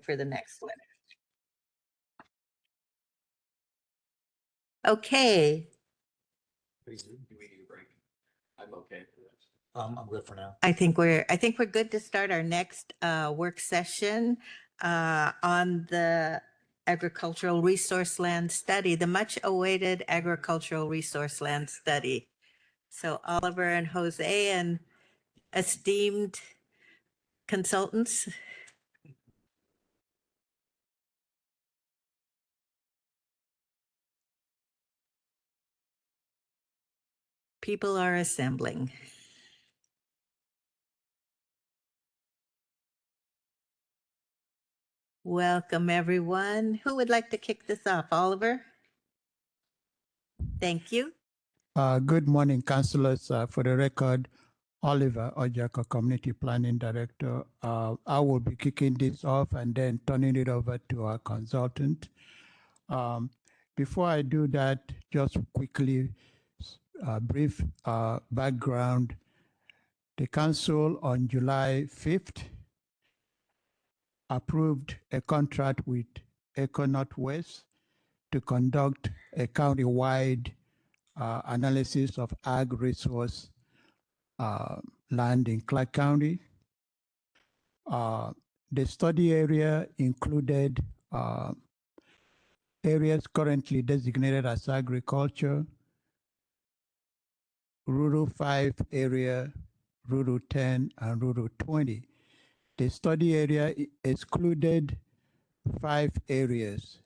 for the next one. Okay, Do we need a break? I'm okay for this. I'm good for now. I think we're good to start our next work session on the agricultural resource land study, the much awaited agricultural resource land study. So Oliver and Jose and esteemed consultants. People are assembling. Welcome, everyone. Who would like to kick this off? Oliver? Thank you. Good morning, councillors. For the record, Oliver Ojako, Community Planning Director. I will be kicking this off and then turning it over to our consultant. Before I do that, just quickly, brief background. The council on July 5th approved a contract with Eco Northwest to conduct a county-wide analysis of ag resource land in Clark County. The study area included areas currently designated as agriculture, Rural 5 area, Rural 10, and Rural 20. The study area excluded 5 areas.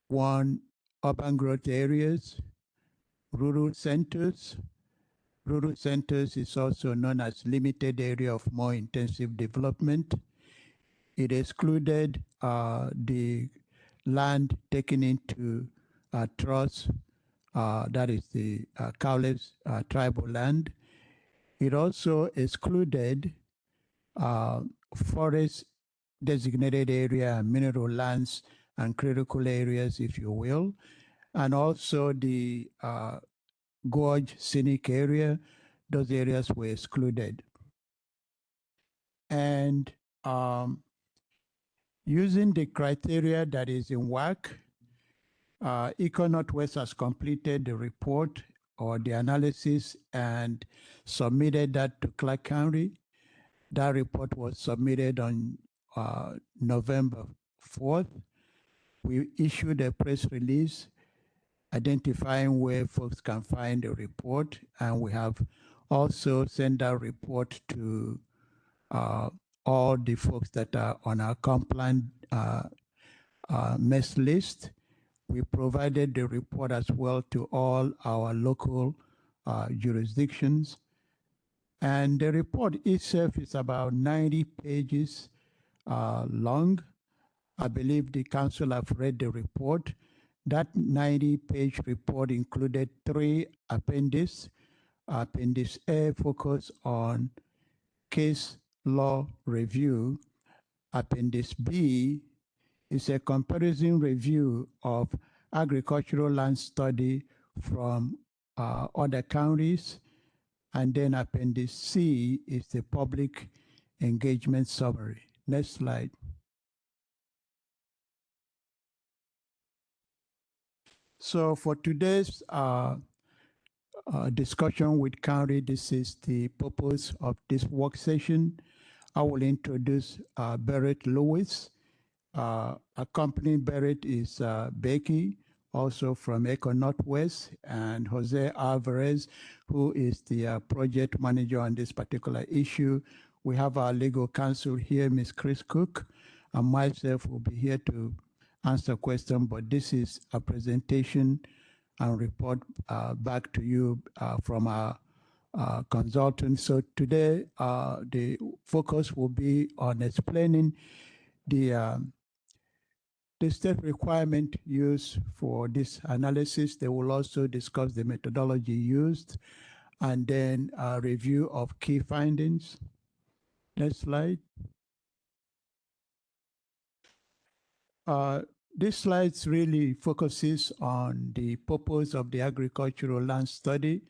1, urban growth areas, rural centers. Rural centers is also known as limited area of more intensive development. It excluded the land taken into trust, that is the Cowlitz tribal land. It also excluded forest designated area and mineral lands and critical areas, if you will, and also the gorge scenic area. Those areas were excluded. And using the criteria that is in WAC, Eco Northwest has completed the report or the analysis and submitted that to Clark County. That report was submitted on November 4th. We issued a press release identifying where folks can find the report, and we have also sent that report to all the folks that are on our compliant mess list. We provided the report as well to all our local jurisdictions. And the report itself is about 90 pages long. I believe the council have read the report. That 90-page report included 3 appendices. Appendix A focused on case law review. Appendix B is a comparison review of agricultural land study from other counties. And then Appendix C is the public engagement summary. Next slide. So for today's discussion with county, this is the purpose of this work session. I will introduce Barrett Lewis. Accompanying Barrett is Becky, also from Eco Northwest, and Jose Alvarez, who is the project manager on this particular issue. We have our legal counsel here, Ms. Chris Cook, and myself will be here to answer questions, but this is a presentation and report back to you from our consultant. So today, the focus will be on explaining the state requirement used for this analysis. They will also discuss the methodology used and then a review of key findings. Next slide. This slide really focuses on the purpose of the agricultural land study.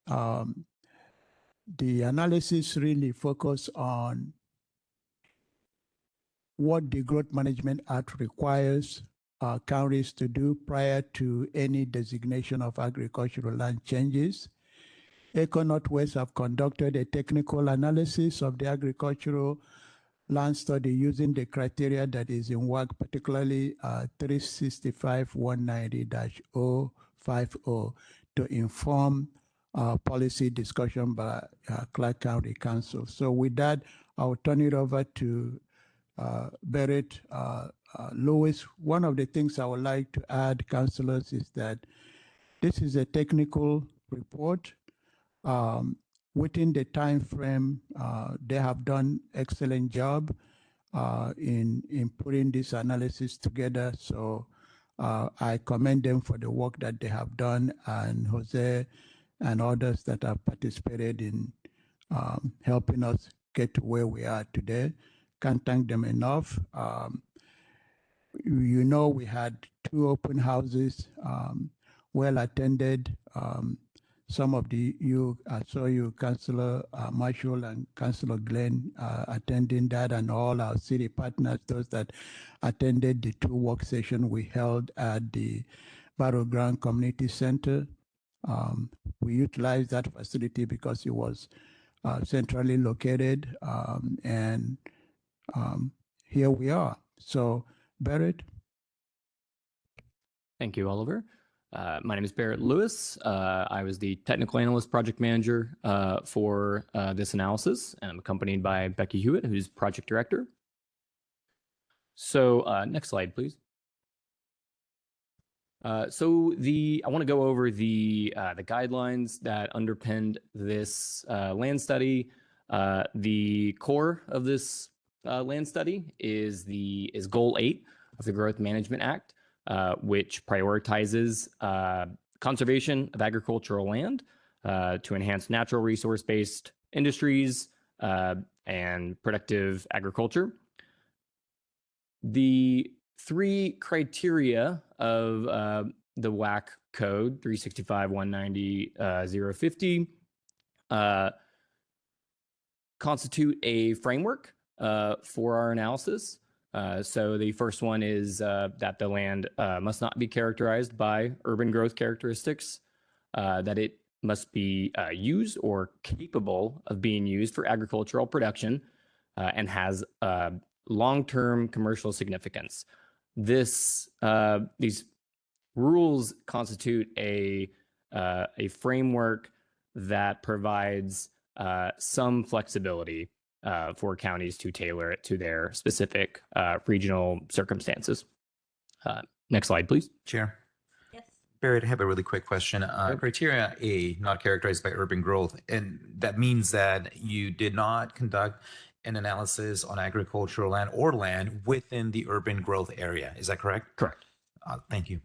The analysis really focuses on what the Growth Management Act requires counties to do prior to any designation of agricultural land changes. ECHO Northwest have conducted a technical analysis of the agricultural land study using the criteria that is in WAC, particularly 365-190-050, to inform policy discussion by Clark County Council. So with that, I'll turn it over to Barrett Lewis. One of the things I would like to add, councilors, is that this is a technical report. Within the time frame, they have done excellent job in putting this analysis together. So I commend them for the work that they have done, and Jose and others that have participated in helping us get to where we are today. Can't thank them enough. You know, we had 2 open houses, well attended. Some of I saw you, Councillor Marshall and Councillor Glenn, attending that, and all our city partners, those that attended the 2 work sessions we held at the Battleground Community Center. We utilized that facility because it was centrally located, and here we are. So, Barrett. Thank you, Oliver. My name is Barrett Lewis. I was the technical analyst project manager for this analysis, and I'm accompanied by Becky Hewitt, who's project director. So next slide, please. I want to go over the guidelines that underpinned this land study. The core of this land study is Goal 8 of the Growth Management Act, which prioritizes conservation of agricultural land to enhance natural resource-based industries and productive agriculture. The 3 criteria of the WAC code 365-190-050 constitute a framework for our analysis. So the first one is that the land must not be characterized by urban growth characteristics, that it must be used or capable of being used for agricultural production, and has long-term commercial significance. These rules constitute a framework that provides some flexibility for counties to tailor it to their specific regional circumstances. Next slide, please. Chair. Yes. Barrett, I have a really quick question. Criteria A, not characterized by urban growth, and that means that you did not conduct an analysis on agricultural land or land within the urban growth area. Is that correct? Correct. Thank you.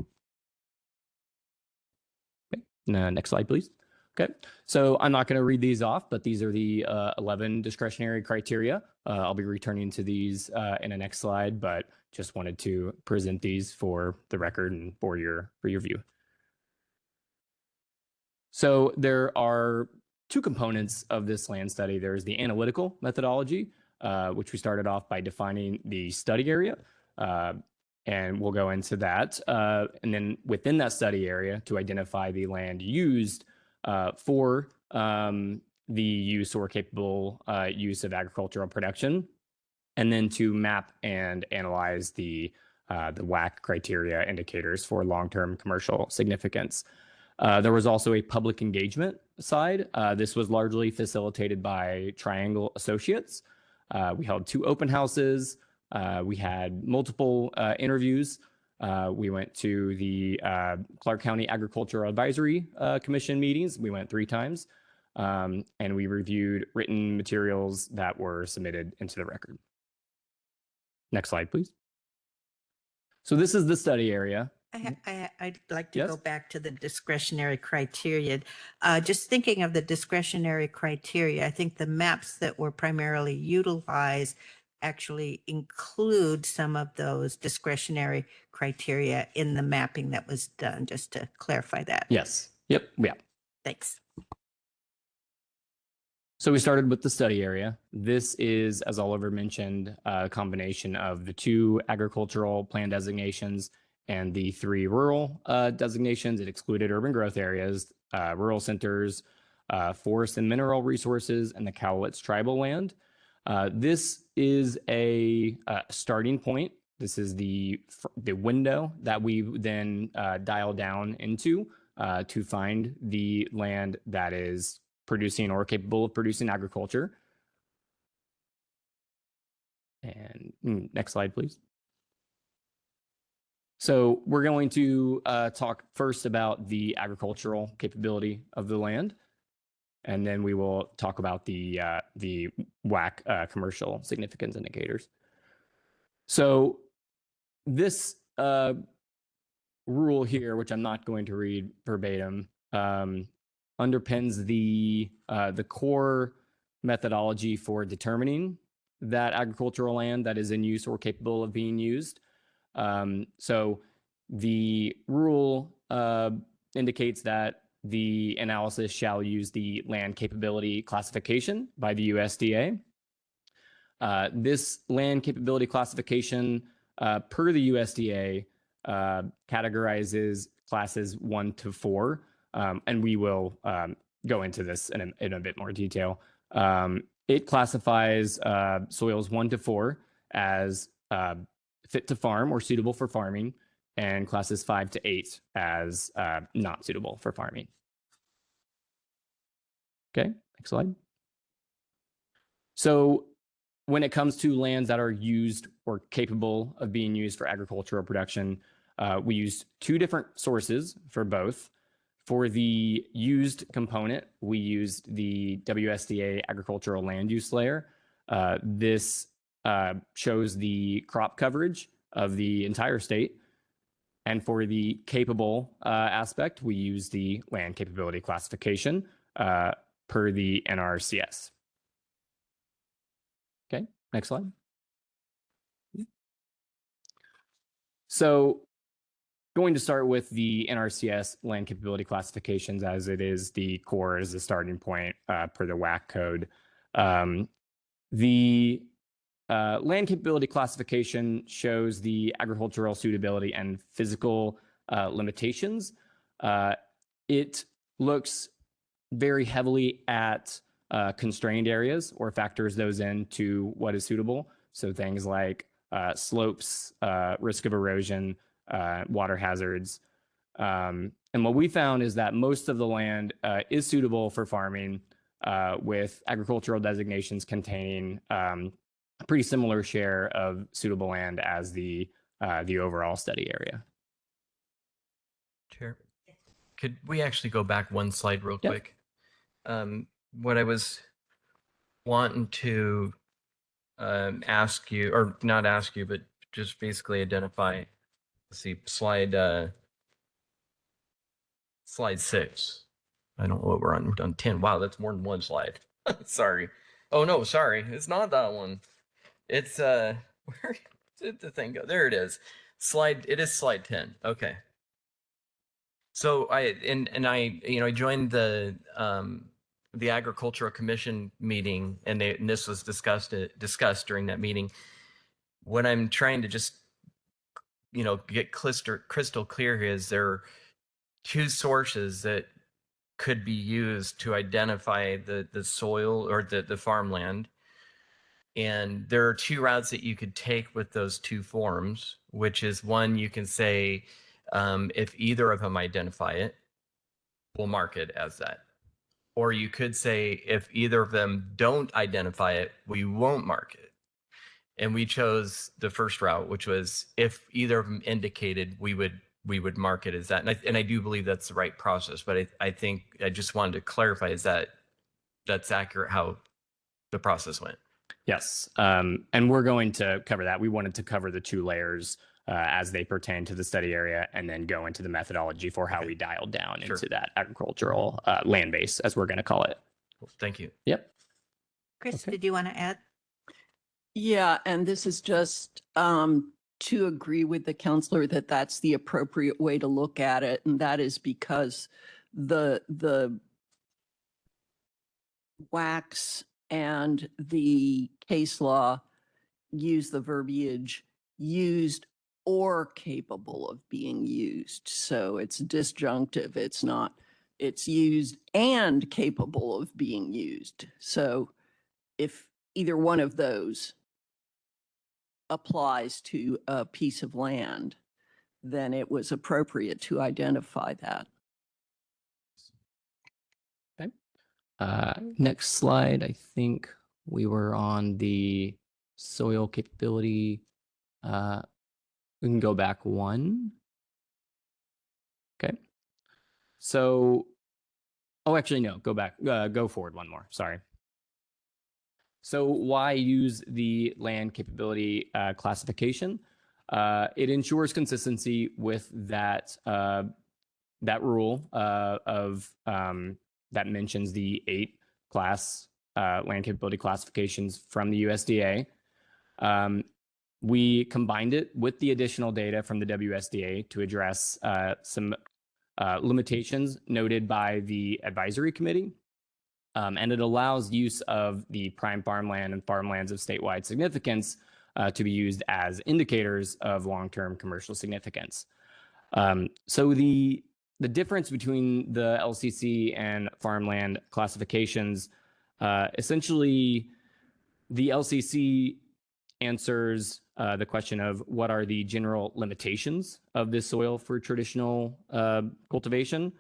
Okay. Next slide, please. Okay, so I'm not going to read these off, but these are the 11 discretionary criteria. I'll be returning to these in the next slide, but just wanted to present these for the record and for your view. So there are 2 components of this land study. There's the analytical methodology, which we started off by defining the study area, and we'll go into that. And then within that study area, to identify the land used for the use or capable use of agricultural production, and then to map and analyze the WAC criteria indicators for long-term commercial significance. There was also a public engagement side. This was largely facilitated by Triangle Associates. We held 2 open houses. We had multiple interviews. We went to the Clark County Agricultural Advisory Commission meetings. We went 3 times, and we reviewed written materials that were submitted into the record. Next slide, please. So this is the study area. I'd like to Yes? go back to the discretionary criteria. Just thinking of the discretionary criteria, I think the maps that were primarily utilized actually include some of those discretionary criteria in the mapping that was done, just to clarify that. Yes. Yep. Yeah. Thanks. So we started with the study area. This is, as Oliver mentioned, a combination of the 2 agricultural plan designations and the 3 rural designations. It excluded urban growth areas, rural centers, forest and mineral resources, and the Cowlitz tribal land. This is a starting point. This is the window that we then dial down into to find the land that is producing or capable of producing agriculture. And next slide, please. So we're going to talk first about the agricultural capability of the land, and then we will talk about the WAC commercial significance indicators. So this rule here, which I'm not going to read verbatim, underpins the core methodology for determining that agricultural land that is in use or capable of being used. So the rule indicates that the analysis shall use the land capability classification by the USDA. This land capability classification per the USDA categorizes classes 1 to 4. And we will go into this in a bit more detail. It classifies soils 1 to 4 as fit to farm or suitable for farming, and classes 5 to 8 as not suitable for farming. Okay, next slide. So when it comes to lands that are used or capable of being used for agricultural production, we used 2 different sources for both. For the used component, we used the WSDA agricultural land use layer. This shows the crop coverage of the entire state. And for the capable aspect, we use the land capability classification per the NRCS. Okay, next slide. So going to start with the NRCS land capability classifications, as it is the core as the starting point per the WAC code. The land capability classification shows the agricultural suitability and physical limitations. It looks very heavily at constrained areas or factors those into what is suitable. So things like slopes, risk of erosion, water hazards. And what we found is that most of the land is suitable for farming with agricultural designations containing a pretty similar share of suitable land as the overall study area. Chair, could we actually go back 1 slide real Yep. quick? What I was wanting to ask you, or not ask you, but just basically identify. Let's see, slide 6. I don't know what we're on. We're on 10. Wow, that's more than 1 slide. Sorry. Oh no, sorry. It's not that one. It's where did the thing go? There it is. It is slide 10. Okay. So I joined the Agricultural Commission meeting, and this was discussed during that meeting. What I'm trying to just get crystal clear here is there are 2 sources that could be used to identify the soil or the farmland. And there are 2 routes that you could take with those 2 forms, which is one, you can say, if either of them identify it, we'll mark it as that. Or you could say, if either of them don't identify it, we won't mark it. And we chose the first route, which was if either of them indicated, we would mark it as that. And I do believe that's the right process. But I think I just wanted to clarify, is that's accurate how the process went? Yes, and we're going to cover that. We wanted to cover the 2 layers as they pertain to the study area, and then go into the methodology for how we dialed down into that agricultural land base, as we're going to call it. Well, thank you. Yep. Chris, Okay. did you want to add? Yeah, and this is just to agree with the counselor that that's the appropriate way to look at it, and that is because the WACS and the case law use the verbiage used or capable of being used. So it's disjunctive. It's not, it's used and capable of being used. So if either one of those applies to a piece of land, then it was appropriate to identify that. Okay. Next slide. I think we were on the soil capability. We can go back one. Okay. So, oh, actually, no, go back, go forward one more. Sorry. So why use the land capability classification? It ensures consistency with that that rule that mentions the 8 class land capability classifications from the USDA. We combined it with the additional data from the WSDA to address some limitations noted by the advisory committee. And it allows use of the prime farmland and farmlands of statewide significance to be used as indicators of long-term commercial significance. So the difference between the LCC and farmland classifications, essentially the LCC answers the question of what are the general limitations of this soil for traditional cultivation,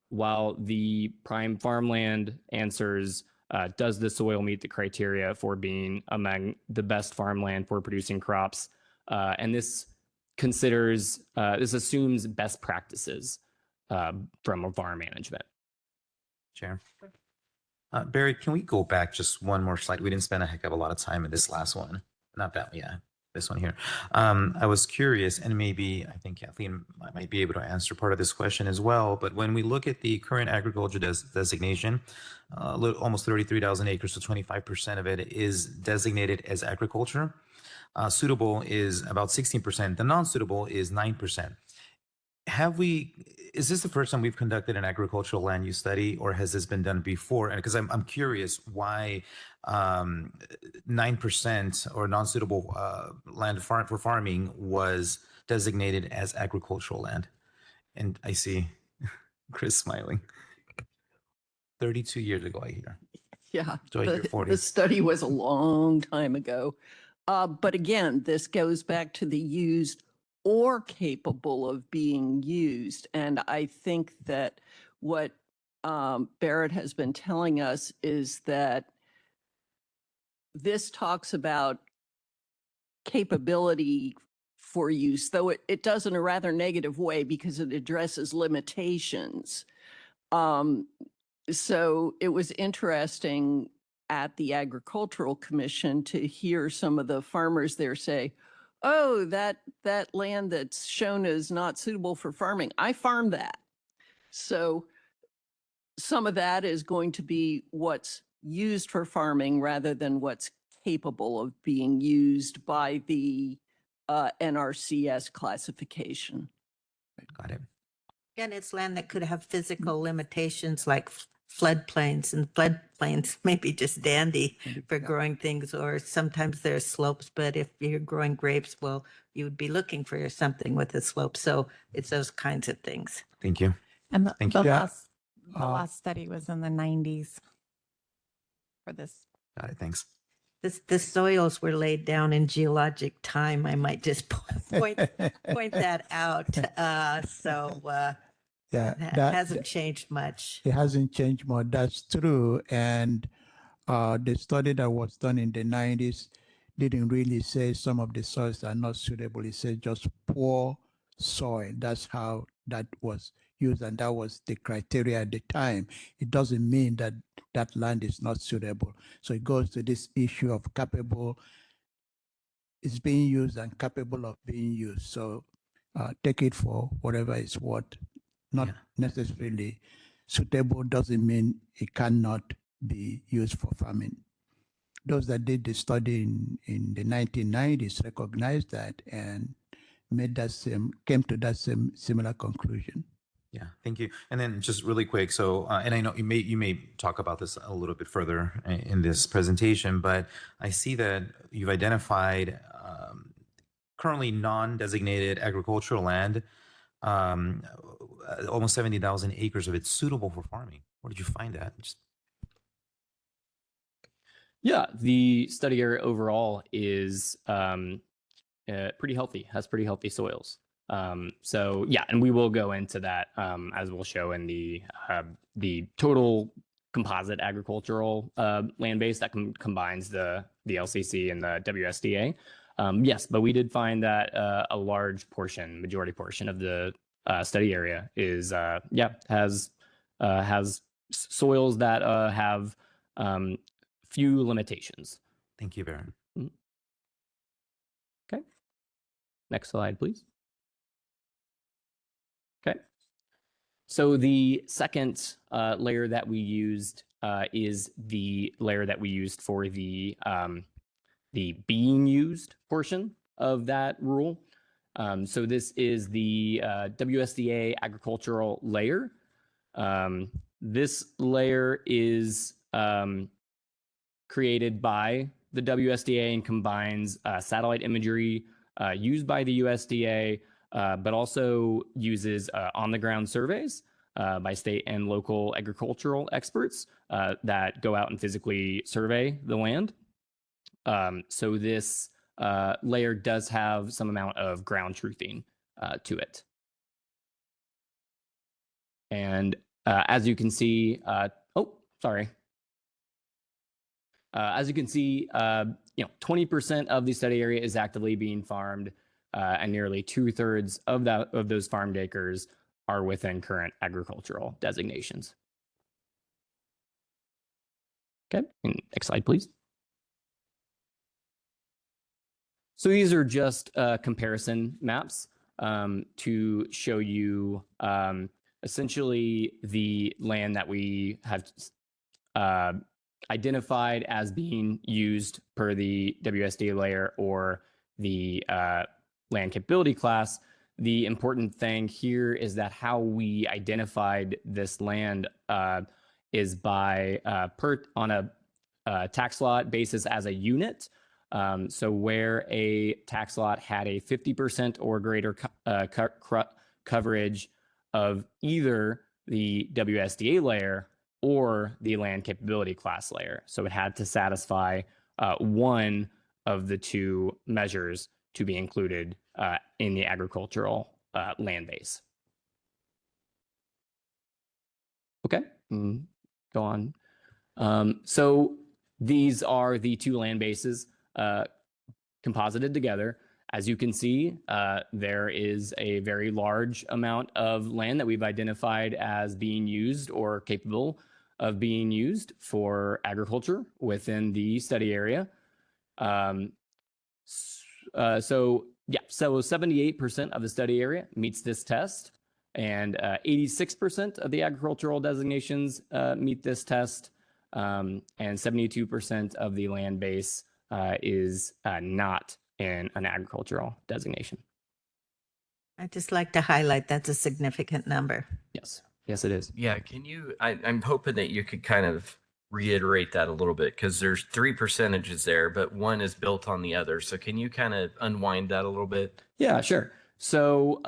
while the prime farmland answers, does the soil meet the criteria for being among the best farmland for producing crops? And this considers, this assumes best practices from farm management. Chair. Barry, can we go back just one more slide? We didn't spend a heck of a lot of time in this last one. Not that, yeah, this one here. I was curious, and maybe I think Kathleen might be able to answer part of this question as well. But when we look at the current agriculture designation, almost 33,000 acres, so 25% of it is designated as agriculture. Suitable is about 16%. The non-suitable is 9%. Is this the first time we've conducted an agricultural land use study, or has this been done before? And because I'm curious why 9% or non-suitable land for farming was designated as agricultural land. And I see Chris smiling. 32 years ago, I hear. Yeah, So I hear 40. the study was a long time ago. But again, this goes back to the used or capable of being used. And I think that what Barrett has been telling us is that this talks about capability for use, though it does in a rather negative way because it addresses limitations. So it was interesting at the Agricultural Commission to hear some of the farmers there say, oh, that land that's shown as not suitable for farming, I farm that. So some of that is going to be what's used for farming rather than what's capable of being used by the NRCS classification. Got it. Again, it's land that could have physical limitations like floodplains, and floodplains may be just dandy for growing things, or sometimes there's slopes, but if you're growing grapes, well, you would be looking for something with a slope. So it's those kinds of things. Thank you. And Thank the you. Yeah. last study was in the 90s for this. Got it. Thanks. The soils were laid down in geologic time. I might just point that out. Yeah, That hasn't changed much. it hasn't changed much. That's true. And the study that was done in the 90s didn't really say some of the soils are not suitable. It said just poor soil. That's how that was used, and that was the criteria at the time. It doesn't mean that that land is not suitable. So it goes to this issue of capable, is being used and capable of being used. So take it for whatever it's worth. Not Yeah. necessarily suitable doesn't mean it cannot be used for farming. Those that did the study in the 1990s recognized that and made that came to that similar conclusion. Yeah, thank you. And then just really quick, so and I know you may talk about this a little bit further in this presentation, but I see that you've identified currently non-designated agricultural land, um, almost 70,000 acres of it suitable for farming. Where did you find that? Just Yeah, the study area overall is pretty healthy, has pretty healthy soils. So yeah, and we will go into that as we'll show in the total composite agricultural land base that combines the LCC and the WSDA. Yes, but we did find that a large portion, majority portion of the study area is has soils that have few limitations. thank you, Baron. Okay. Next slide, please. Okay. So the second layer that we used is the layer that we used for the being used portion of that rule. So this is the WSDA agricultural layer. This layer is created by the WSDA and combines satellite imagery used by the USDA, but also uses on-the-ground surveys by state and local agricultural experts that go out and physically survey the land. So this layer does have some amount of ground truthing to it. And as you can see, as you can see, 20% of the study area is actively being farmed, and nearly 2/3 of those farmed acres are within current agricultural designations. Okay, next slide, please. So these are just comparison maps to show you essentially the land that we have identified as being used per the WSDA layer or the land capability class. The important thing here is that how we identified this land is by on a tax lot basis as a unit. So where a tax lot had a 50% or greater coverage of either the WSDA layer or the land capability class layer. So it had to satisfy one of the two measures to be included in the agricultural land base. Okay, go on. So these are the two land bases composited together. As you can see, there is a very large amount of land that we've identified as being used or capable of being used for agriculture within the study area. So 78% of the study area meets this test, and 86% of the agricultural designations meet this test, and 72% of the land base is not in an agricultural designation. I'd just like to highlight that's a significant number. Yes, yes, it is. Yeah, can you? I'm hoping that you could kind of reiterate that a little bit, because there's 3 percentages there, but one is built on the other. So can you kind of unwind that a little bit? Yeah, sure. So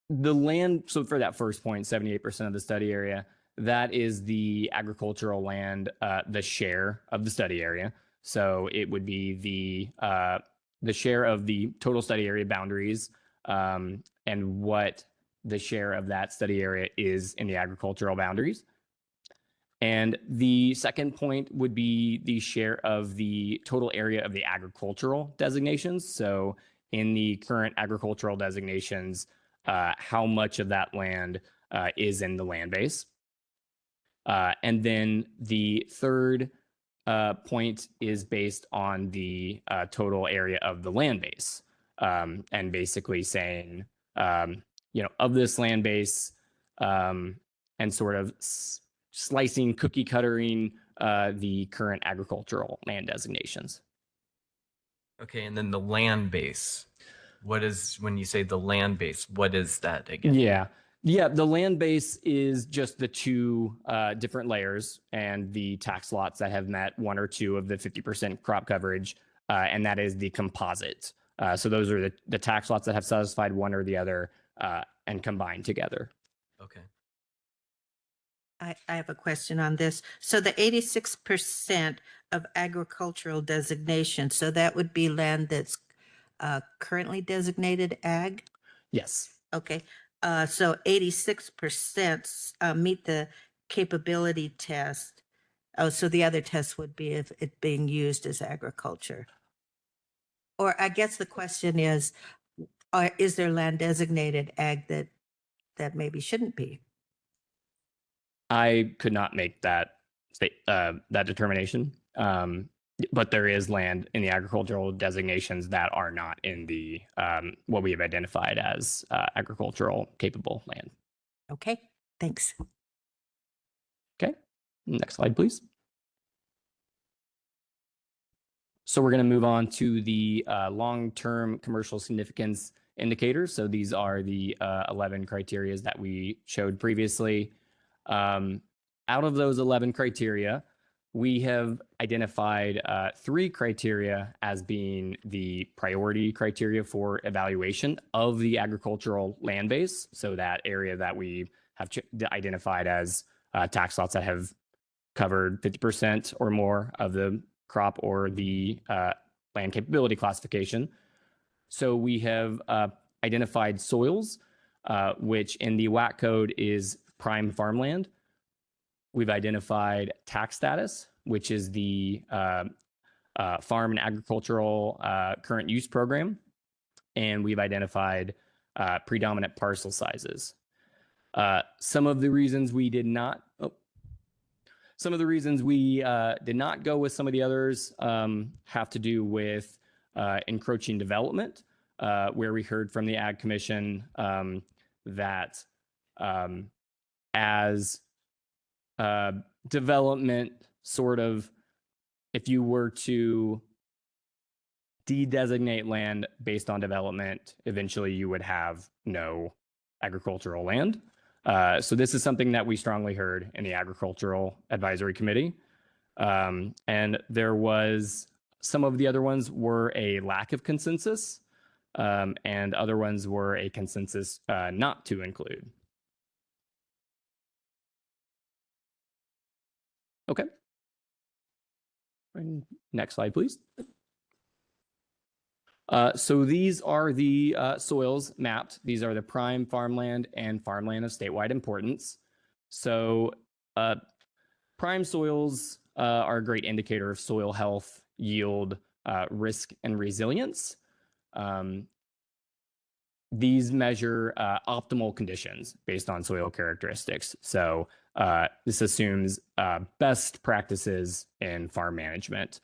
the land, so for that first point, 78% of the study area, that is the agricultural land, the share of the study area. So it would be the share of the total study area boundaries, and what the share of that study area is in the agricultural boundaries. And the second point would be the share of the total area of the agricultural designations. So in the current agricultural designations, how much of that land is in the land base. And then the third point is based on the total area of the land base, and basically saying, of this land base, and sort of slicing, cookie cuttering the current agricultural land designations. Okay, and then the land base. What is, when you say the land base, what is that again? Yeah. Yeah. The land base is just the two different layers and the tax lots that have met one or two of the 50% crop coverage. And that is the composite. So those are the tax lots that have satisfied one or the other and combined together. Okay. I have a question on this. So the 86% of agricultural designation, so that would be land that's currently designated ag? Yes. Okay. So 86% meet the capability test. Oh, so the other test would be if it being used as agriculture. Or I guess the question is there land designated ag that maybe shouldn't be? I could not make that that determination. But there is land in the agricultural designations that are not in the what we have identified as agricultural capable land. Okay, thanks. Okay, next slide, please. So we're going to move on to the long-term commercial significance indicators. So these are the 11 criteria that we showed previously. Out of those 11 criteria, we have identified 3 criteria as being the priority criteria for evaluation of the agricultural land base. So that area that we have identified as tax lots that have covered 50% or more of the crop or the land capability classification. So we have identified soils, which in the WAC code is prime farmland. We've identified tax status, which is the farm and agricultural current use program. And we've identified predominant parcel sizes. Some of the reasons we did not go with some of the others have to do with encroaching development, where we heard from the Ag Commission that as development sort of, if you were to de-designate land based on development, eventually you would have no agricultural land. So this is something that we strongly heard in the Agricultural Advisory Committee. And there was, some of the other ones were a lack of consensus, and other ones were a consensus not to include. Okay. Next slide, please. So these are the soils mapped. These are the prime farmland and farmland of statewide importance. So prime soils are a great indicator of soil health, yield, risk, and resilience. These measure optimal conditions based on soil characteristics. So this assumes best practices in farm management.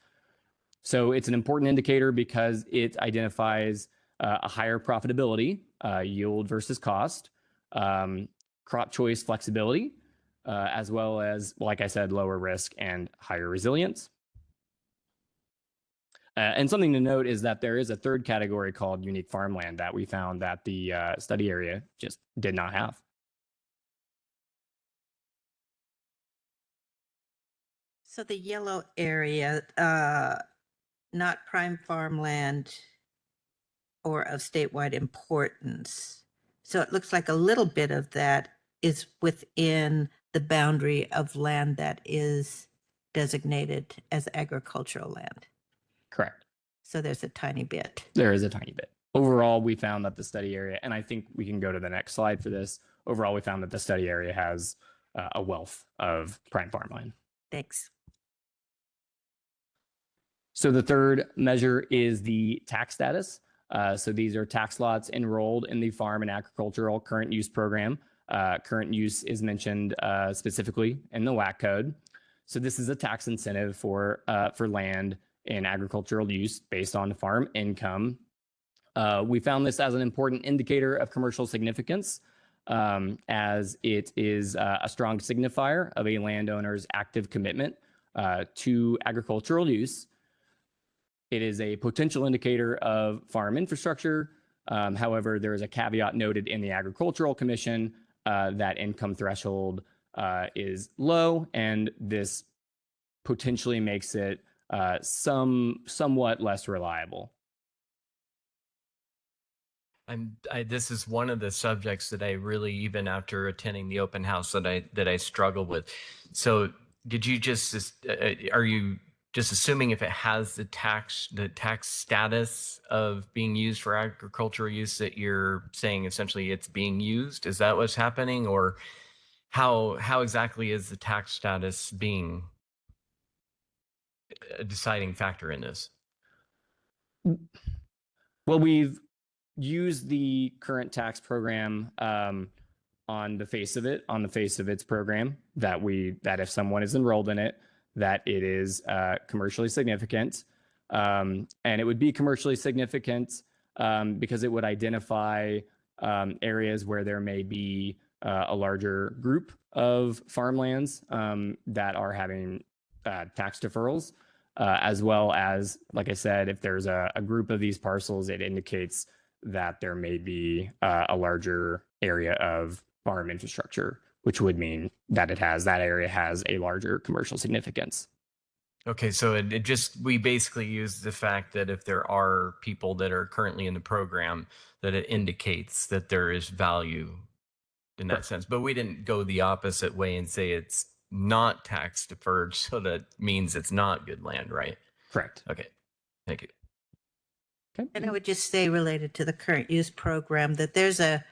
So it's an important indicator because it identifies a higher profitability, yield versus cost, crop choice flexibility, as well as, like I said, lower risk and higher resilience. And something to note is that there is a third category called unique farmland that we found that the study area just did not have. So the yellow area, not prime farmland or of statewide importance. So it looks like a little bit of that is within the boundary of land that is designated as agricultural land. Correct. So there's a tiny bit. There is a tiny bit. Overall, we found that the study area, and I think we can go to the next slide for this. Overall, we found that the study area has a wealth of prime farmland. Thanks. So the third measure is the tax status. So these are tax lots enrolled in the Farm and Agricultural Current Use Program. Current use is mentioned specifically in the WAC code. So this is a tax incentive for land in agricultural use based on farm income. We found this as an important indicator of commercial significance, as it is a strong signifier of a landowner's active commitment to agricultural use. It is a potential indicator of farm infrastructure, However, there is a caveat noted in the Agricultural Commission that income threshold is low, and this potentially makes it somewhat less reliable. This is one of the subjects that I really, even after attending the open house, that I struggle with. So did you are you just assuming if it has the tax status of being used for agricultural use, that you're saying essentially it's being used? Is that what's happening, or how exactly is the tax status being a deciding factor in this? Well, we've used the current tax program on the face of its program, that if someone is enrolled in it, that it is commercially significant. And it would be commercially significant because it would identify areas where there may be a larger group of farmlands that are having tax deferrals, as well as, like I said, if there's a group of these parcels, it indicates that there may be a larger area of farm infrastructure, which would mean that that area has a larger commercial significance. Okay, so we basically use the fact that if there are people that are currently in the program, that it indicates that there is value in that sense. But we didn't go the opposite way and say it's not tax deferred, so that means it's not good land, right? Correct. Okay, thank you. Okay. And I would just say, related to the current use program, that there's a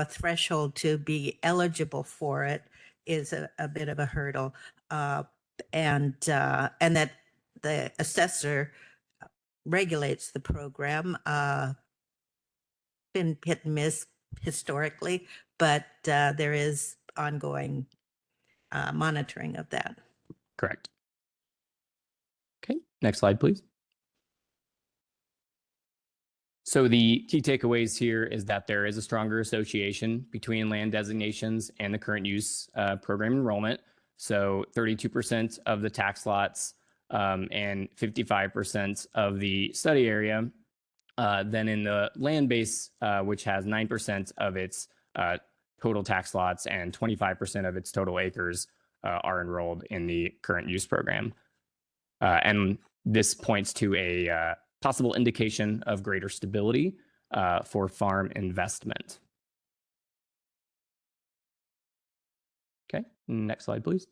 threshold to be eligible for it is a bit of a hurdle. And that the assessor regulates the program, been hit and miss historically, but there is ongoing monitoring of that. Correct. Okay, next slide, please. So the key takeaways here is that there is a stronger association between land designations and the current use program enrollment. So 32% of the tax lots and 55% of the study area. Then in the land base, which has 9% of its total tax lots and 25% of its total acres are enrolled in the current use program. And this points to a possible indication of greater stability for farm investment. Okay, next slide, please.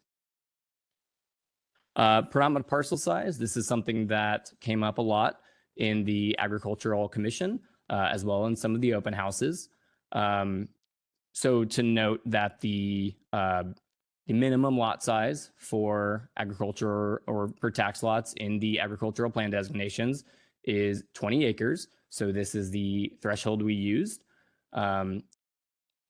Predominant parcel size. This is something that came up a lot in the Agricultural Commission, as well in some of the open houses. So to note that the minimum lot size for agriculture or for tax lots in the agricultural plan designations is 20 acres. So this is the threshold we used.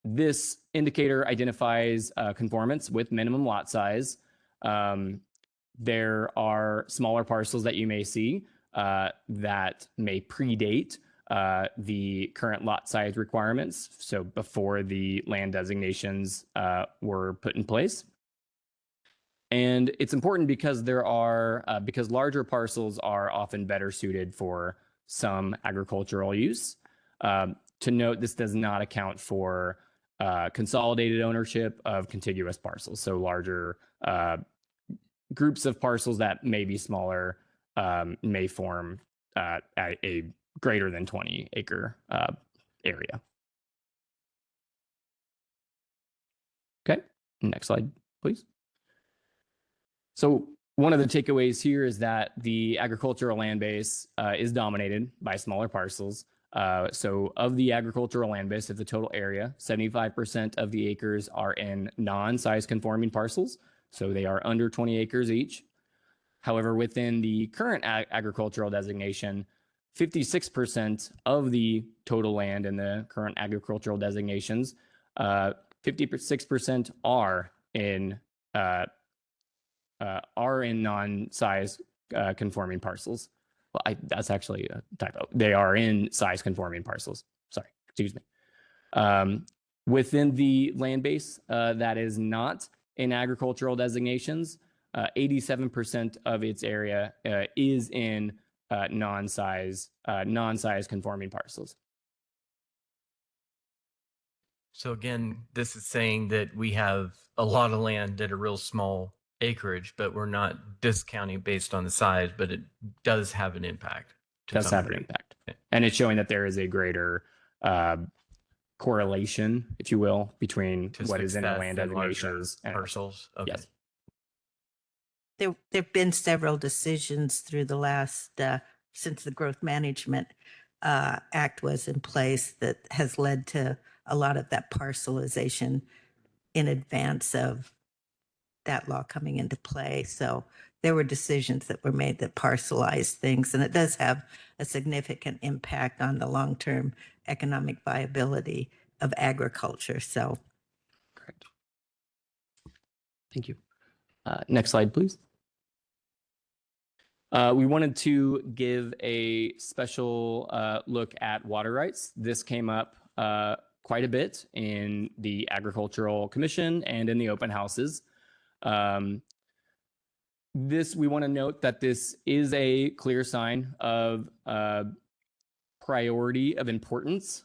This indicator identifies conformance with minimum lot size. There are smaller parcels that you may see that may predate the current lot size requirements, so before the land designations were put in place. And it's important because because larger parcels are often better suited for some agricultural use. To note, this does not account for consolidated ownership of contiguous parcels, so larger groups of parcels that may be smaller may form a greater than 20 acre area. Okay, next slide, please. So one of the takeaways here is that the agricultural land base is dominated by smaller parcels. So of the agricultural land base of the total area, 75% of the acres are in non-size conforming parcels. So they are under 20 acres each. However, within the current agricultural designation, 56% of the total land in the current agricultural designations, 56% are in non-size conforming parcels. Well, that's actually a typo. They are in size conforming parcels. Sorry, excuse me. Within the land base that is not in agricultural designations, 87% of its area is in non-size conforming parcels. So again, this is saying that we have a lot of land at a real small acreage, but we're not discounting based on the size, but it does have an impact. to Does some have an degree. impact. Yeah. And it's showing that there is a greater correlation, if you will, between To what is in the success land in larger designations and parcels. Okay. yes. There've been several decisions through the last, since the Growth Management Act was in place that has led to a lot of that parcelization in advance of that law coming into play. So there were decisions that were made that parcelized things, and it does have a significant impact on the long-term economic viability of agriculture. So Correct. Thank you. Next slide, please. We wanted to give a special look at water rights. This came up quite a bit in the Agricultural Commission and in the open houses. We want to note that this is a clear sign of priority of importance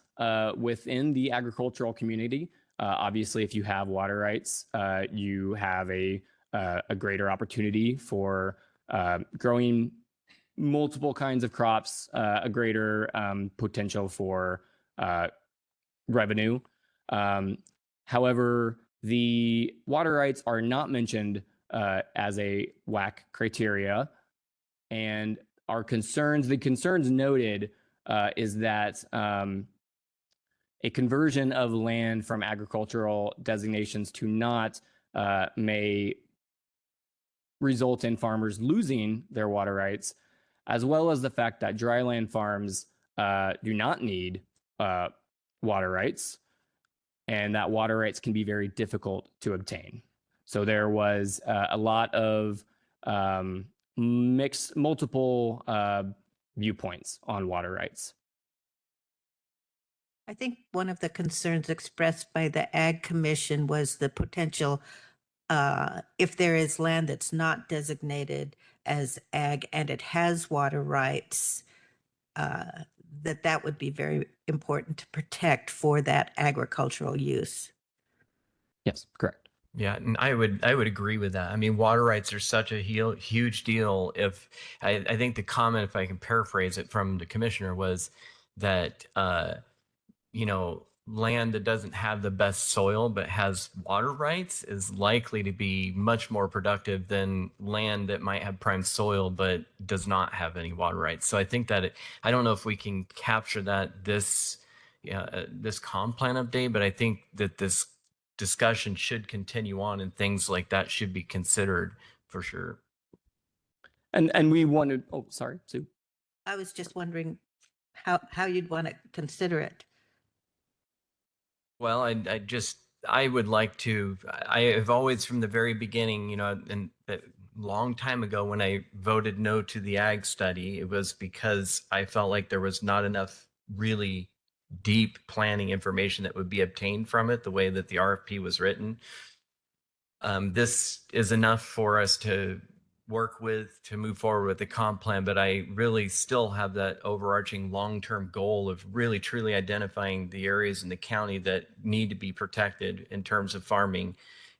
within the agricultural community. Obviously, if you have water rights, you have a greater opportunity for growing multiple kinds of crops, a greater potential for revenue. However, the water rights are not mentioned as a WAC criteria, and the concerns noted is that a conversion of land from agricultural designations to not may result in farmers losing their water rights, as well as the fact that dryland farms do not need water rights, and that water rights can be very difficult to obtain. So there was a lot of multiple viewpoints on water rights. I think one of the concerns expressed by the Ag Commission was the potential, if there is land that's not designated as ag and it has water rights, that would be very important to protect for that agricultural use. Yes, correct. Yeah, and I would agree with that. I mean, water rights are such a huge deal. If I think the comment, if I can paraphrase it from the commissioner, was that land that doesn't have the best soil but has water rights is likely to be much more productive than land that might have prime soil but does not have any water rights. So I think that I don't know if we can capture that this comp plan update, but I think that this discussion should continue on and things like that should be considered for sure. And we wanted, oh, sorry, Sue. I was just wondering how you'd want to consider it. Well, I would like to, I have always from the very beginning, and that long time ago when I voted no to the ag study, it was because I felt like there was not enough really deep planning information that would be obtained from it, the way that the RFP was written. This is enough for us to work with to move forward with the comp plan, but I really still have that overarching long-term goal of really truly identifying the areas in the county that need to be protected in terms of farming,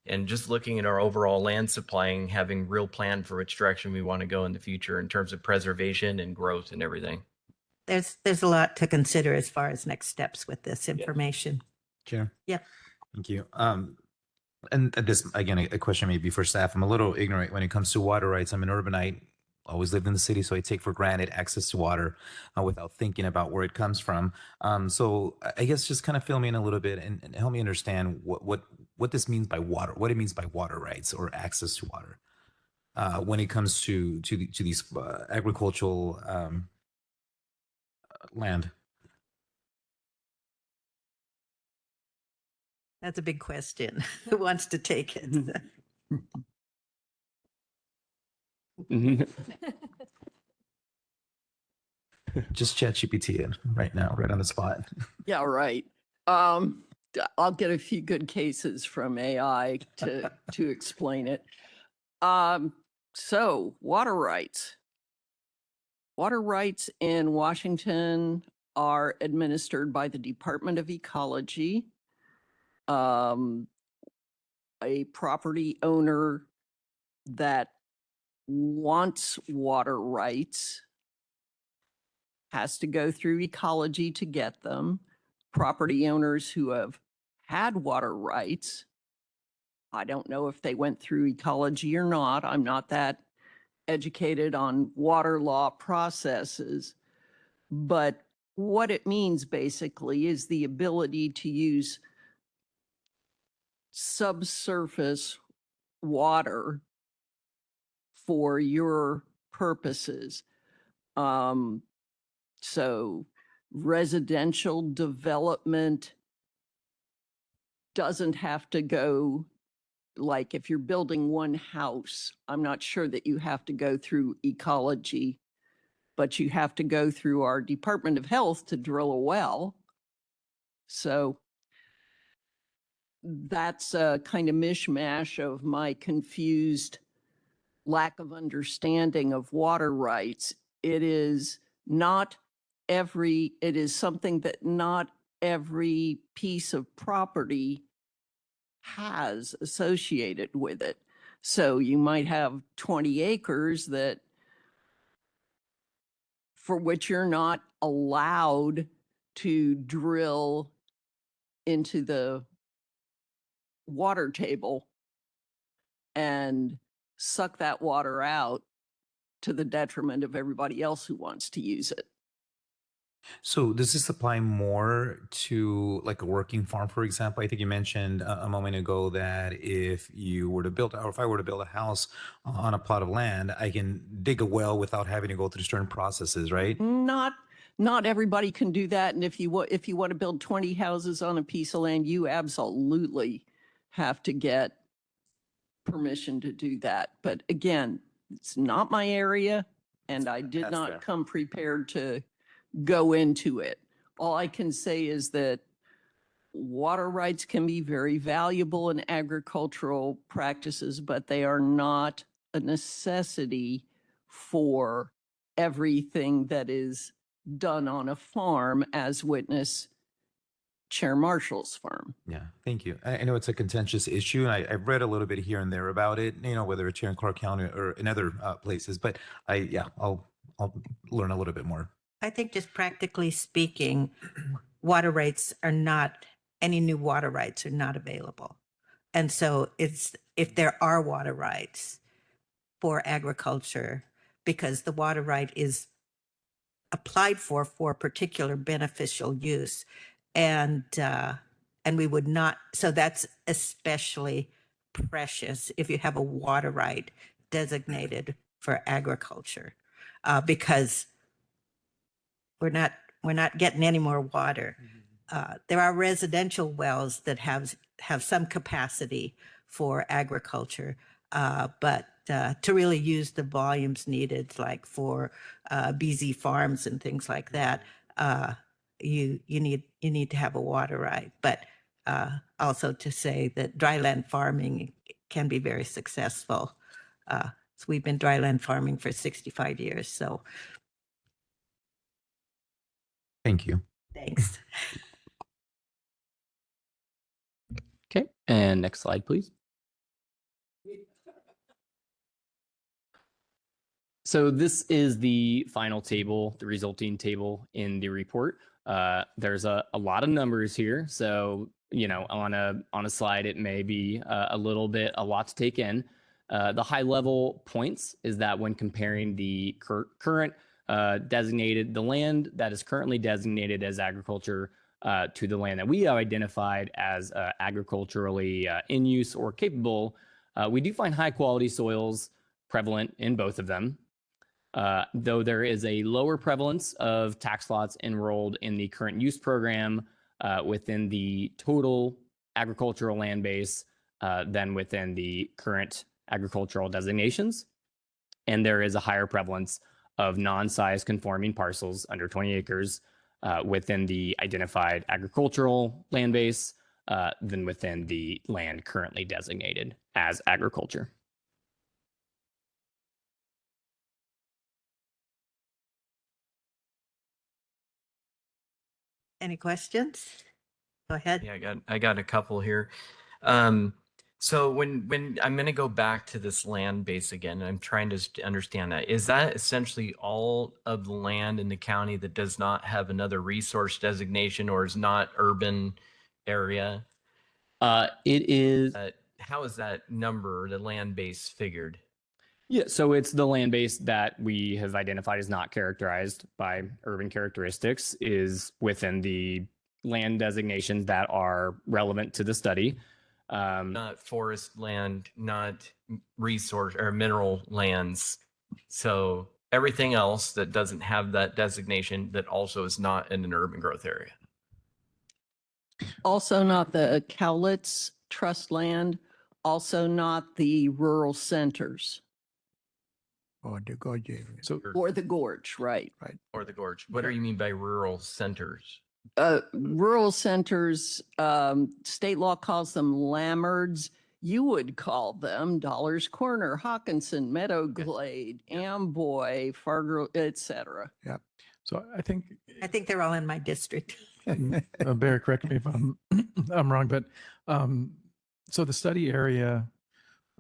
and just looking at our overall land supply and having real plan for which direction we want to go in the future in terms of preservation and growth and everything. There's a lot to consider as far as next steps with this information. Chair. Yeah. Thank you. And this, again, a question maybe for staff. I'm a little ignorant when it comes to water rights. I'm an urbanite, always lived in the city, so I take for granted access to water without thinking about where it comes from. So I guess just kind of fill me in a little bit and help me understand what this means by water, what it means by water rights or access to water when it comes to these agricultural land. That's a big question. Who wants to take it? Mhm. Just ChatGPT it right now, right on the spot. Yeah, right. I'll get a few good cases from AI to explain it. So water rights. Water rights in Washington are administered by the Department of Ecology. A property owner that wants water rights has to go through ecology to get them. Property owners who have had water rights, I don't know if they went through ecology or not. I'm not that educated on water law processes. But what it means basically is the ability to use subsurface water for your purposes. So residential development doesn't have to go, like if you're building one house, I'm not sure that you have to go through ecology, but you have to go through our Department of Health to drill a well. So that's a kind of mishmash of my confused lack of understanding of water rights. It is something that not every piece of property has associated with it. So you might have 20 acres for which you're not allowed to drill into the water table and suck that water out to the detriment of everybody else who wants to use it. So does this apply more to like a working farm, for example? I think you mentioned a moment ago that if you were to build, or if I were to build a house on a plot of land, I can dig a well without having to go through certain processes, right? Not everybody can do that. And if you want to build 20 houses on a piece of land, you absolutely have to get permission to do that. But again, it's not my area, and I did That's not fair. come prepared to go into it. All I can say is that water rights can be very valuable in agricultural practices, but they are not a necessity for everything that is done on a farm, as witness Chair Marshall's farm. Yeah, thank you. I know it's a contentious issue, and I've read a little bit here and there about it, whether it's here in Clark County or in other places, but I'll learn a little bit more. I think just practically speaking, water rights are not, any new water rights are not available. And so if there are water rights for agriculture, because the water right is applied for a particular beneficial use. And we would not, so that's especially precious if you have a water right designated for agriculture, because we're not getting any more water. There are residential wells that have some capacity for agriculture, but to really use the volumes needed, like for BZ farms and things like that, you need to have a water right. But also to say that dryland farming can be very successful. So we've been dryland farming for 65 years. So Thank you. thanks. Okay, and next slide, please. So this is the final table, the resulting table in the report. There's a lot of numbers here. So, on a slide, it may be a lot to take in. The high level points is that when comparing the current the land that is currently designated as agriculture to the land that we have identified as agriculturally in use or capable, we do find high quality soils prevalent in both of them. Though there is a lower prevalence of tax lots enrolled in the current use program within the total agricultural land base than within the current agricultural designations. And there is a higher prevalence of non-size conforming parcels under 20 acres within the identified agricultural land base than within the land currently designated as agriculture. Any questions? Go ahead. Yeah, I got a couple here. So when I'm going to go back to this land base again, and I'm trying to understand that. Is that essentially all of the land in the county that does not have another resource designation or is not urban area? It is. How is that number, the land base, figured? Yeah, so it's the land base that we have identified as not characterized by urban characteristics is within the land designations that are relevant to the study. Not forest land, not resource or mineral lands. So everything else that doesn't have that designation that also is not in an urban growth area. Also not the Cowlitz Trust land, also not the rural centers Or the Gorge area. So or the gorge, right? Or the gorge. What do you mean by rural centers? Rural centers, state law calls them LAMERDs. You would call them Dollars Corner, Hawkinson, Meadow Glade, Amboy, Fargo, et cetera. so I think I think they're all in my district. Barry, correct me if I'm wrong, but so the study area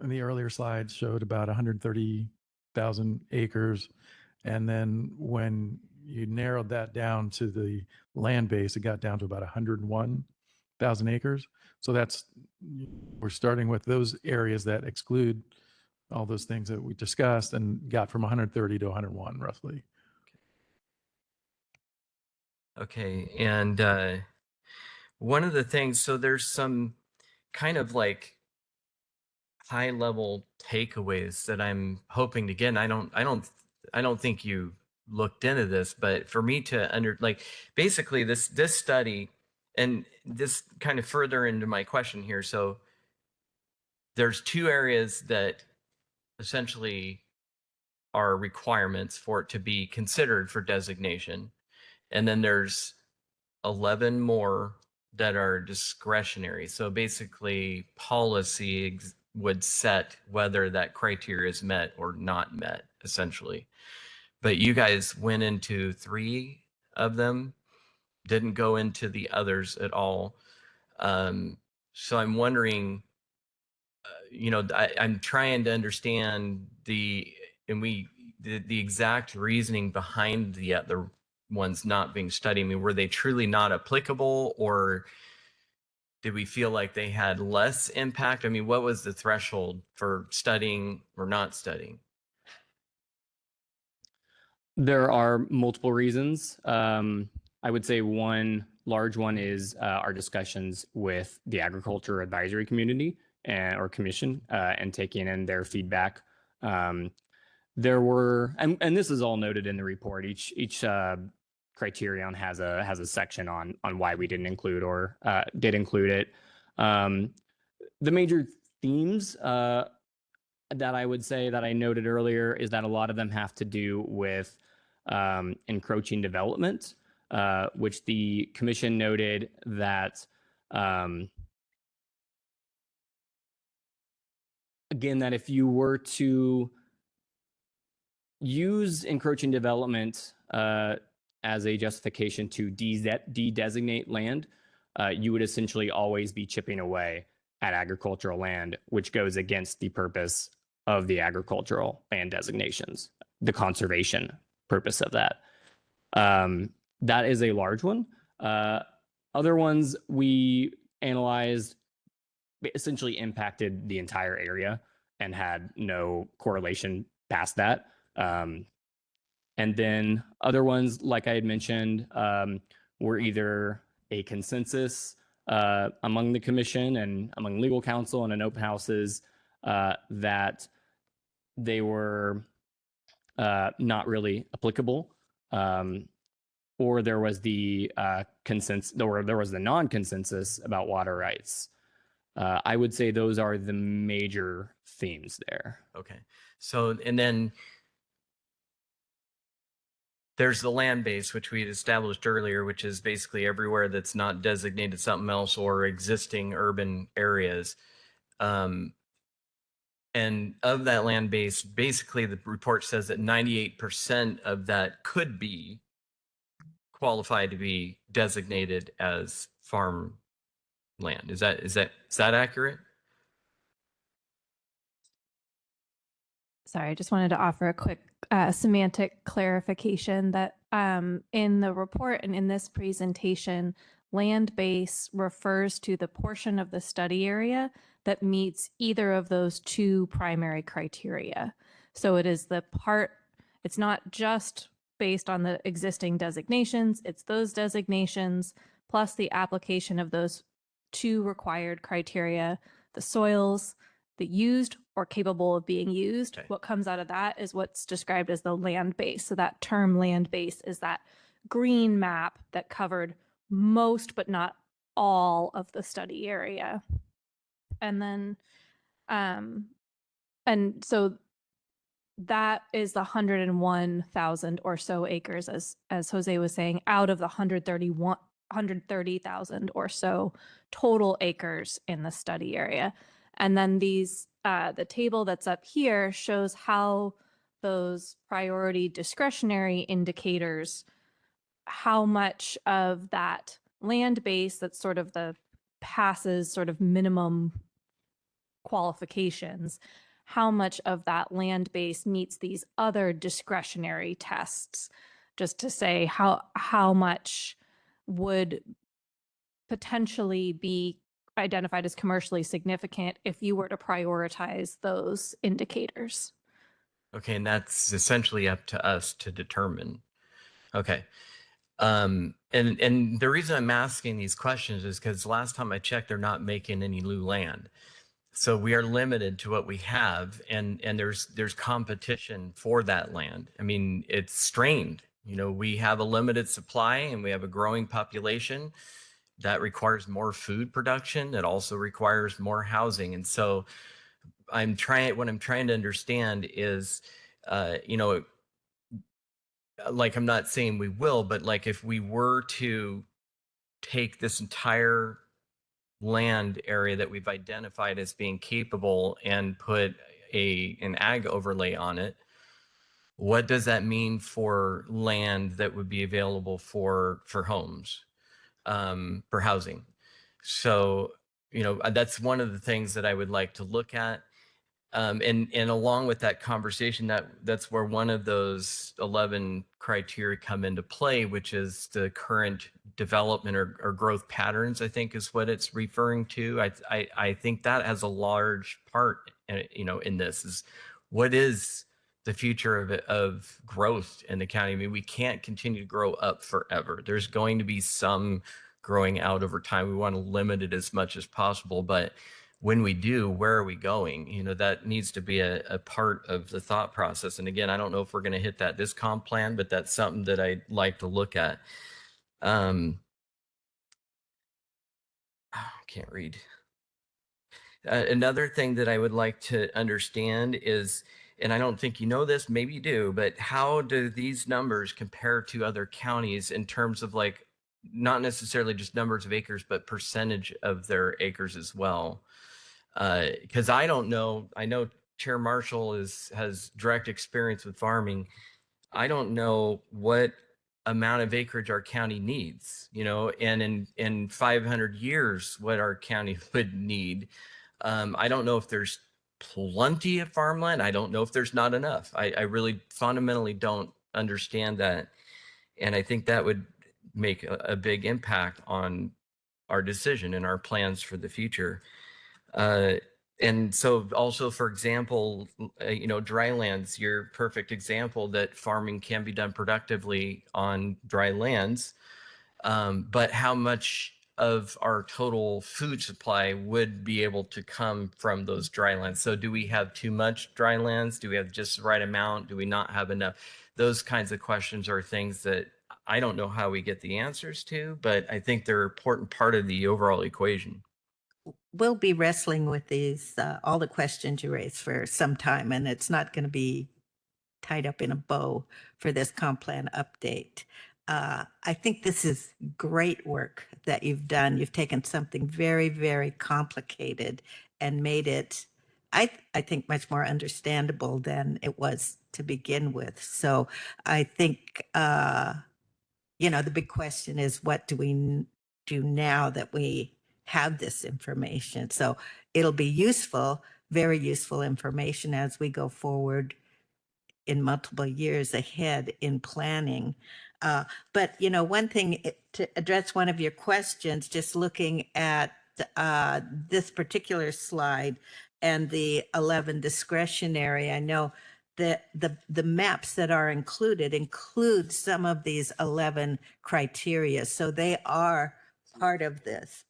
in the earlier slides showed about 130,000 acres, and then when you narrowed that down to the land base, it got down to about 101,000 acres. So we're starting with those areas that exclude all those things that we discussed and got from 130 to 101 roughly. Okay. And one of the things, so there's some kind of like high level takeaways that I'm hoping to get. And I don't think you looked into this, but for me to basically this study, and this kind of further into my question here. So there's two areas that essentially are requirements for it to be considered for designation. And then there's 11 more that are discretionary. So basically policy would set whether that criteria is met or not met, essentially. But you guys went into 3 of them, didn't go into the others at all. So I'm wondering, I'm trying to understand the exact reasoning behind the other ones not being studied. I mean, were they truly not applicable, or did we feel like they had less impact? I mean, what was the threshold for studying or not studying? There are multiple reasons. I would say one large one is our discussions with the agriculture advisory community or commission and taking in their feedback. There were, and this is all noted in the report. Each criterion has a section on why we didn't include or did include it. The major themes that I would say that I noted earlier is that a lot of them have to do with encroaching development, which the commission noted that again, that if you were to use encroaching development as a justification to de-designate land, you would essentially always be chipping away at agricultural land, which goes against the purpose of the agricultural land designations, the conservation purpose of that. That is a large one. Other ones we analyzed essentially impacted the entire area and had no correlation past that. And then other ones, like I had mentioned, were either a consensus among the commission and among legal counsel and in open houses that they were not really applicable, or there was the consensus, or there was the non-consensus about water rights. I would say those are the major themes there. Okay. So, and then there's the land base, which we had established earlier, which is basically everywhere that's not designated something else or existing urban areas. And of that land base, basically the report says that 98% of that could be qualified to be designated as farm land. Is that accurate? Sorry, I just wanted to offer a quick semantic clarification that in the report and in this presentation, land base refers to the portion of the study area that meets either of those two primary criteria. So it is the part, it's not just based on the existing designations, it's those designations plus the application of those two required criteria, the soils, the used or capable of being used. Okay. What comes out of that is what's described as the land base. So that term land base is that green map that covered most but not all of the study area. And then, and so that is the 101,000 or so acres, as Jose was saying, out of the 130,000 or so total acres in the study area. And then these, the table that's up here shows how those priority discretionary indicators, how much of that land base that's sort of the passes sort of minimum qualifications, how much of that land base meets these other discretionary tests, just to say how much would potentially be identified as commercially significant if you were to prioritize those indicators. Okay, and that's essentially up to us to determine. Okay. And the reason I'm asking these questions is because last time I checked, they're not making any new land. So we are limited to what we have, and there's competition for that land. I mean, it's strained. You know, we have a limited supply and we have a growing population that requires more food production. That also requires more housing. And so what I'm trying to understand is, you know, like, I'm not saying we will, but like if we were to take this entire land area that we've identified as being capable and put an ag overlay on it, what does that mean for land that would be available for homes, for housing? So, you know, that's one of the things that I would like to look at. And along with that conversation, that's where one of those 11 criteria come into play, which is the current development or growth patterns, I think is what it's referring to. I think that has a large part, you know, in this is what is the future of growth in the county. I mean, we can't continue to grow up forever. There's going to be some growing out over time. We want to limit it as much as possible, but when we do, where are we going? You know, that needs to be a part of the thought process. And again, I don't know if we're going to hit that this comp plan, but that's something that I'd like to look at. I can't read. Another thing that I would like to understand is, and I don't think you know this, maybe you do, but how do these numbers compare to other counties in terms of, like, not necessarily just numbers of acres, but percentage of their acres as well? Because I don't know. I know Chair Marshall has direct experience with farming. I don't know what amount of acreage our county needs, you know, and in 500 years, what our county would need. I don't know if there's plenty of farmland. I don't know if there's not enough. I really fundamentally don't understand that. And I think that would make a big impact on our decision and our plans for the future. And so also, for example, you know, dry lands, you're perfect example that farming can be done productively on dry lands. But how much of our total food supply would be able to come from those dry lands? So do we have too much dry lands? Do we have just the right amount? Do we not have enough? Those kinds of questions are things that I don't know how we get the answers to, but I think they're an important part of the overall equation. We'll be wrestling with these, all the questions you raised for some time, and it's not going to be tied up in a bow for this comp plan update. I think this is great work that you've done. You've taken something very, very complicated and made it, I think, much more understandable than it was to begin with. So I think, you know, the big question is, what do we do now that we have this information. So it'll be useful, very useful information as we go forward in multiple years ahead in planning. But, you know, one thing to address one of your questions, just looking at this particular slide and the 11 discretionary, I know that the maps that are include some of these 11 criteria. So they are part of this.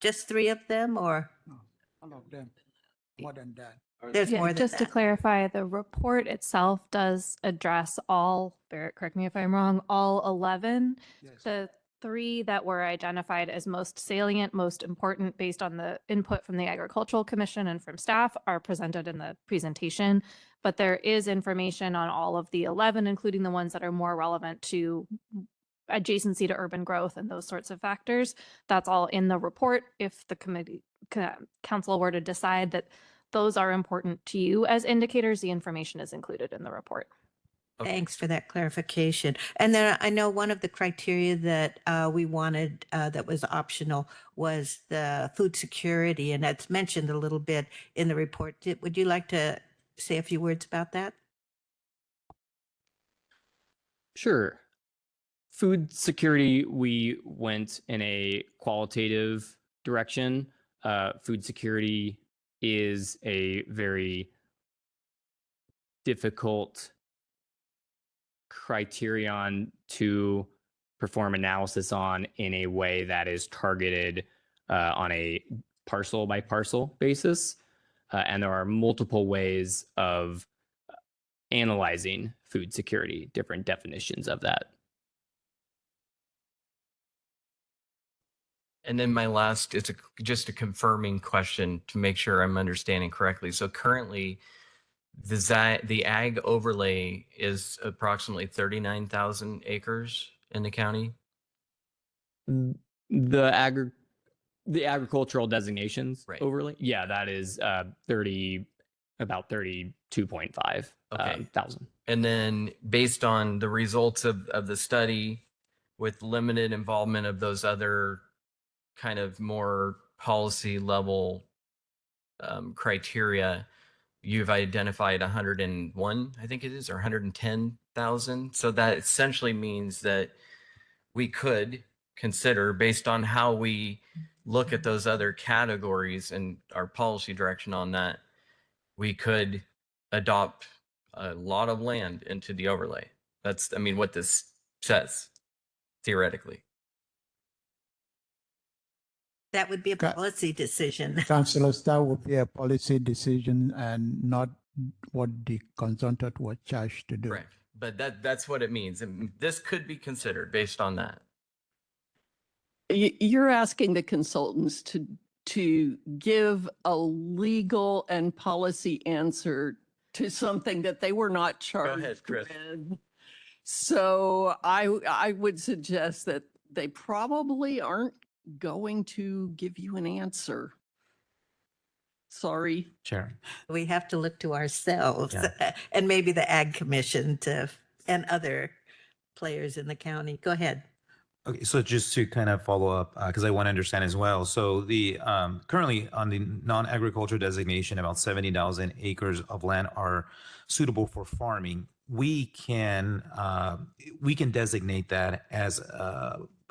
Just 3 of them, or No, all of them, more than that. there's Yeah, more than just to that? clarify, the report itself does address all, Barrett, correct me if I'm wrong, all 11. Yes. The 3 that were identified as most salient, most important based on the input from the Agricultural Commission and from staff are presented in the presentation. But there is information on all of the 11, including the ones that are more relevant to adjacency to urban growth and those sorts of factors. That's all in the report. If the council were to decide that those are important to you as indicators, the information is included in the report. Okay. Thanks for that clarification. And then I know one of the criteria that we wanted that was optional was the food security, and that's mentioned a little bit in the report. Would you like to say a few words about that? Sure. Food security, we went in a qualitative direction. Food security is a very difficult criterion to perform analysis on in a way that is targeted on a parcel by parcel basis. And there are multiple ways of analyzing food security, different definitions of that. And then my last, it's just a confirming question to make sure I'm understanding correctly. So currently, the ag overlay is approximately 39,000 acres in the county. The agricultural designations Right. overlay, yeah, that is about 32.5 Okay. thousand. And then based on the results of the study with limited involvement of those other kind of more policy level criteria, you've identified 101, I think it is, or 110,000. So that essentially means that we could consider, based on how we look at those other categories and our policy direction on that, we could adopt a lot of land into the overlay. That's, I mean, what this says theoretically. That would be a Ca- policy decision. Councillors, that would be a policy decision and not what the consultant was charged to do. Correct. But that's what it means. And this could be considered based on that. You're asking the consultants to give a legal and policy answer to something that they were not charged ahead, Chris. with. So I would suggest that they probably aren't going to give you an answer. Sorry. Chair. We have to look to ourselves Yeah. and maybe the Ag Commission and other players in the county. Go ahead. Okay, so just to kind of follow up, because I want to understand as well. So the currently on the non-agriculture designation, about 70,000 acres of land are suitable for farming. We can designate that as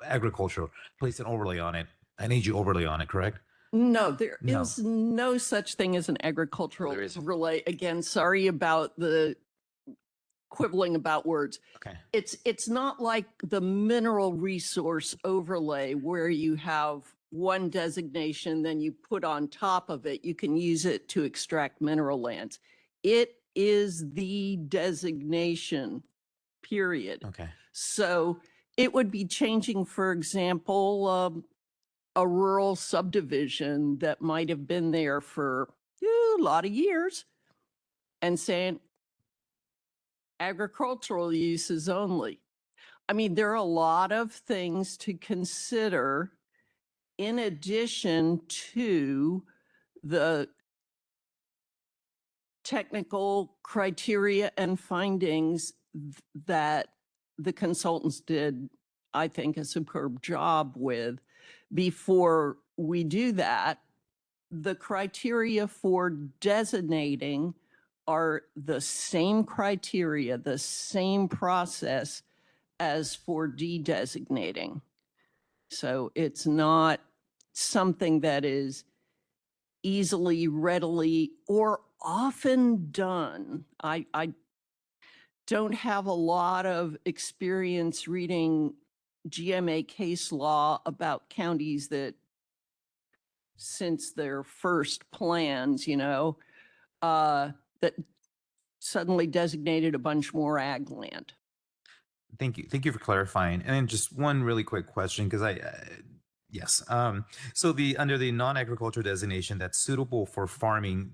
agricultural, place an overlay on it, an AG overlay on it, correct? No, there No. is no such thing as an agricultural There isn't. overlay. Again, sorry about the quibbling about words. Okay. It's not like the mineral resource overlay where you have one designation, then you put on top of it, you can use it to extract mineral lands. It is the designation, period. Okay. So it would be changing, for example, a rural subdivision that might have been there for a lot of years and saying agricultural uses only. I mean, there are a lot of things to consider in addition to the technical criteria and findings that the consultants did I think, a superb job with. Before we do that, the criteria for designating are the same criteria, the same process as for de-designating. So it's not something that is easily, readily, or often done. I don't have a lot of experience reading GMA case law about counties that since their first plans, that suddenly designated a bunch more ag land. Thank you. Thank you for clarifying. And then just one really quick question, because yes. So under the non-agricultural designation that's suitable for farming,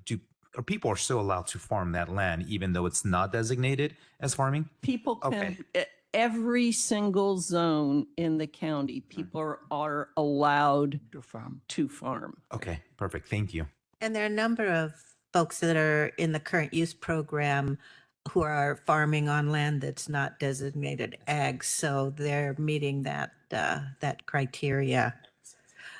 are people still allowed to farm that land even though it's not designated as farming? People can, Okay. every single zone in the county, people are allowed To farm. Okay, perfect. Thank you. And there are a number of folks that are in the current use program who are farming on land that's not designated ag, so they're meeting that criteria.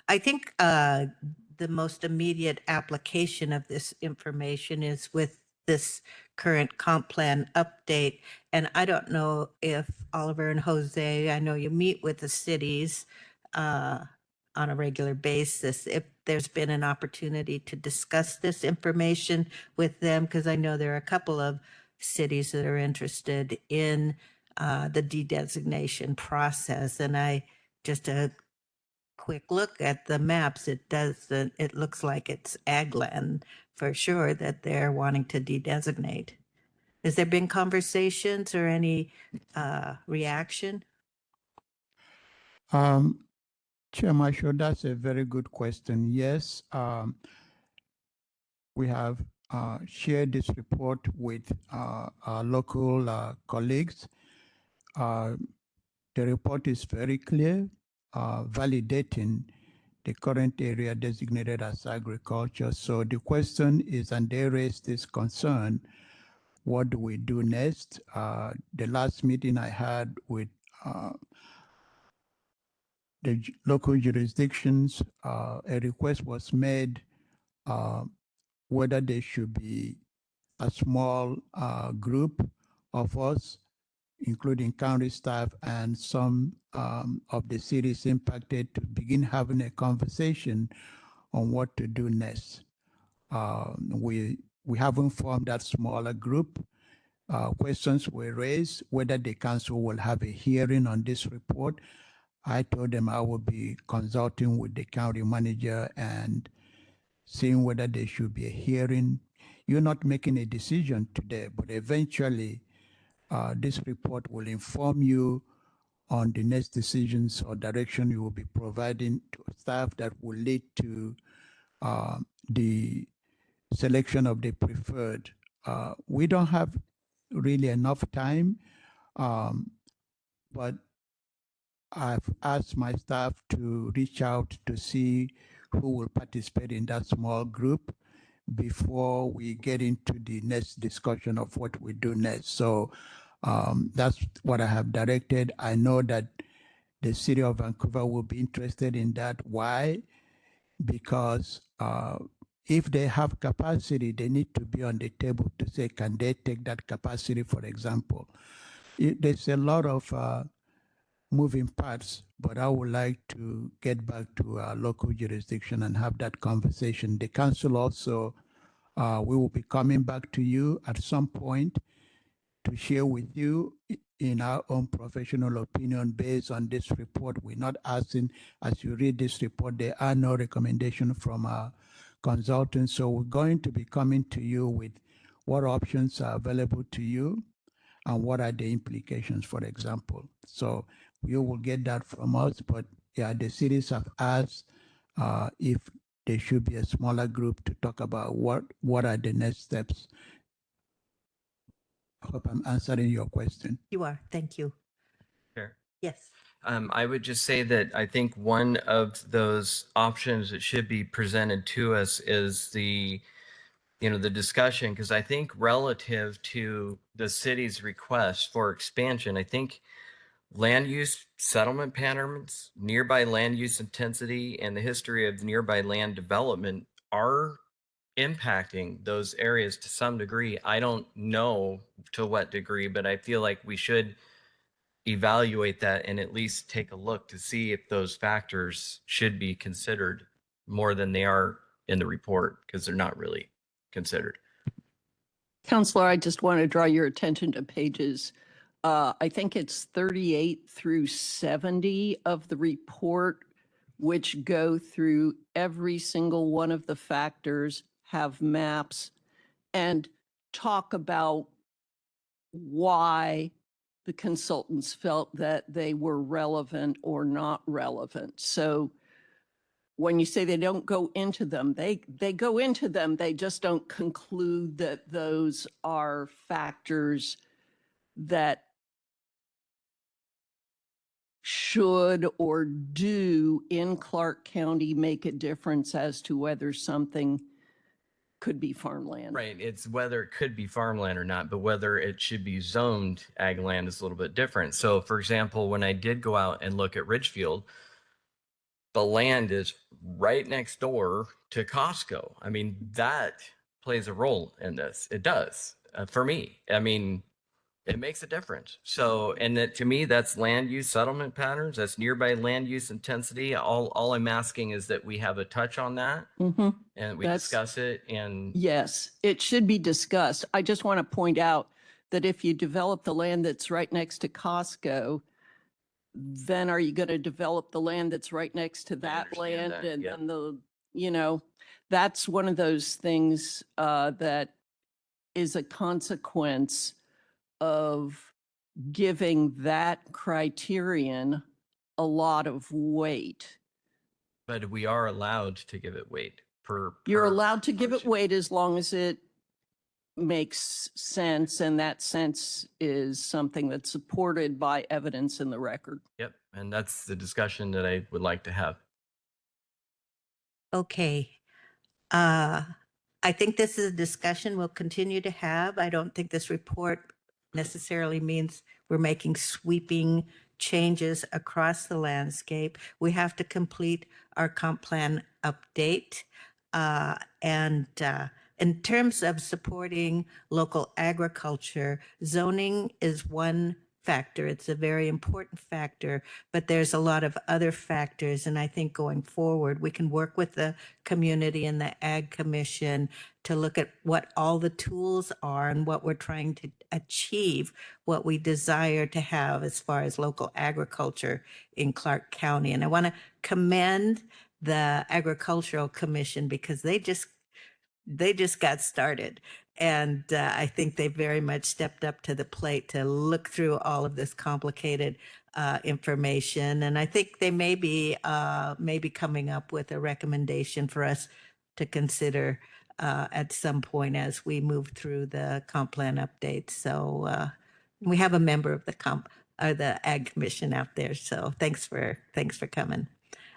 I think the most immediate application of this information is with this current comp plan update. And I don't know if Oliver and Jose, I know you meet with the cities on a regular basis, if there's been an opportunity to discuss this information with them, because I know there are a couple of cities that are interested in the de-designation process. And just a quick look at the maps, it looks like it's ag land for sure that they're wanting to de-designate. Has there been conversations or any reaction? Chair Marshall, that's a very good question. Yes, we have shared this report with our local colleagues. The report is very clear, validating the current area designated as agriculture. So the question is, and they raised this concern, what do we do next? The last meeting I had with the local jurisdictions, a request was made whether there should be a small group of us, including county staff and some of the cities impacted, to begin having a conversation on what to do next. We haven't formed that smaller group. Questions were raised whether the council will have a hearing on this report. I told them I will be consulting with the county manager and seeing whether there should be a hearing. You're not making a decision today, but eventually this report will inform you on the next decisions or direction you will be providing to staff that will lead to the selection of the preferred. We don't have really enough time, but I've asked my staff to reach out to see who will participate in that small group before we get into the next discussion of what we do next. So that's what I have directed. I know that the city of Vancouver will be interested in that. Why? Because if they have capacity, they need to be on the table to say, can they take that capacity, for example? There's a lot of moving parts, but I would like to get back to our local jurisdiction and have that conversation. The council also, we will be coming back to you at some point to share with you in our own professional opinion based on this report. We're not asking, as you read this report, there are no recommendations from our consultants. So we're going to be coming to you with what options are available to you and what are the implications, for example. So you will get that from us, but yeah, the cities have asked if there should be a smaller group to talk about what are the next steps. I hope I'm answering your question. You are. Thank you. Sure. Yes. I would just say that I think one of those options that should be presented to us is the discussion, because I think relative to the city's request for expansion, I think land use settlement patterns, nearby land use intensity, and the history of nearby land development are impacting those areas to some degree. I don't know to what degree, but I feel like we should evaluate that and at least take a look to see if those factors should be considered more than they are in the report, because they're not really considered. Counselor, I just want to draw your attention to pages, I think it's 38 through 70 of the report, which go through every single one of the factors, have maps, and talk about why the consultants felt that they were relevant or not relevant. So when you say they don't go into them, they go into them, they just don't conclude that those are factors that should or do in Clark County make a difference as to whether something could be farmland. Right. It's whether it could be farmland or not, but whether it should be zoned ag land is a little bit different. So, for example, when I did go out and look at Ridgefield, the land is right next door to Costco. I mean, that plays a role in this. It does for me. I mean, it makes a difference. So, and that, to me, that's land use settlement patterns. That's nearby land use intensity. All I'm asking is that we have a touch on that Mhm. and we That's- discuss it. And Yes, it should be discussed. I just want to point out that if you develop the land that's right next to Costco, then are you going to develop the land that's right next to that understand land? that, And yep. then that's one of those things that is a consequence of giving that criterion a lot of weight. but we are allowed to give it weight You're per allowed to give it portion. weight as long as it makes sense, and that sense is something that's supported by evidence in the record. Yep. And that's the discussion that I would like to have. Okay. I think this is a discussion we'll continue to have. I don't think this report necessarily means we're making sweeping changes across the landscape. We have to complete our comp plan update. And in terms of supporting local agriculture, zoning is one factor. It's a very important factor, but there's a lot of other factors. And I think going forward, we can work with the community and the Ag Commission to look at what all the tools are and what we're trying to achieve, what we desire to have as far as local agriculture in Clark County. And I want to commend the Agricultural Commission because they just got started. And I think they very much stepped up to the plate to look through all of this complicated information. And I think they may be coming up with a recommendation for us to consider at some point as we move through the comp plan updates. So we have a member of the Ag Commission out there. So thanks for coming.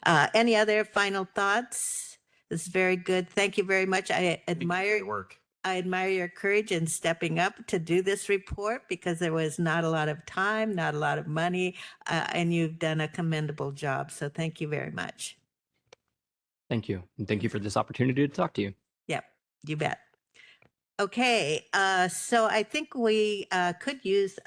Any other final thoughts? This is very good. Thank you very much. I Thank you for admire your work. I admire your courage in stepping up to do this report because there was not a lot of time, not a lot of money, and you've done a commendable job. So thank you very much. Thank you. And thank you for this opportunity to talk to you. Yep, you bet. Okay, so I think we could use